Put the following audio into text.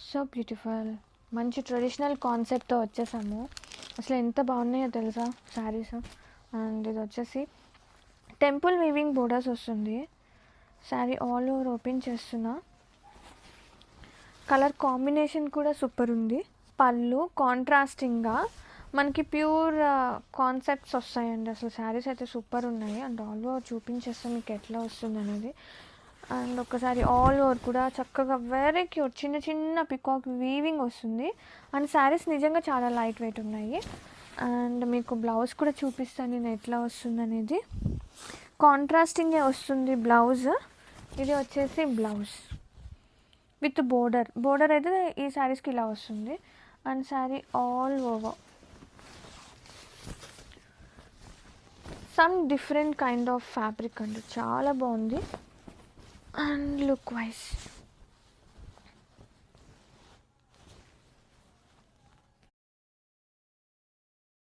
So beautiful. మంచి traditional కాన్సెప్ట్తో వచ్చేసాము. అసలు ఎంత బాగున్నాయో తెలుసా శారీస్. అండ్ ఇది వచ్చేసి టెంపుల్ వీవింగ్ బోర్డర్స్ వస్తుంది. శారీ ఆల్ ఓవర్ ఓపెన్ చేస్తున్నా. కలర్ కాంబినేషన్ కూడా సూపర్ ఉంది. పళ్ళు కాంట్రాస్టింగ్గా మనకి ప్యూర్ కాన్సెప్ట్స్ వస్తాయండి. అసలు శారీస్ అయితే సూపర్ ఉన్నాయి. అండ్ ఆల్ ఓవర్ చూపించేస్తాం మీకు ఎట్లా వస్తుంది అనేది. అండ్ ఒకసారి ఆల్ ఓవర్ కూడా చక్కగా వెరీ క్యూట్ చిన్న చిన్న పికాక్ వీవింగ్ వస్తుంది. అండ్ శారీస్ నిజంగా చాలా లైట్ వెయిట్ ఉన్నాయి. అండ్ మీకు బ్లౌజ్ కూడా చూపిస్తాను నేను ఎట్లా వస్తుంది అనేది. కాంట్రాస్టింగే వస్తుంది బ్లౌజ్. ఇది వచ్చేసి బ్లౌజ్ విత్ బోర్డర్ అయితే ఈ శారీస్కి ఇలా వస్తుంది. And sari all over some different kind of fabric అండి, చాలా బాగుంది. And look wise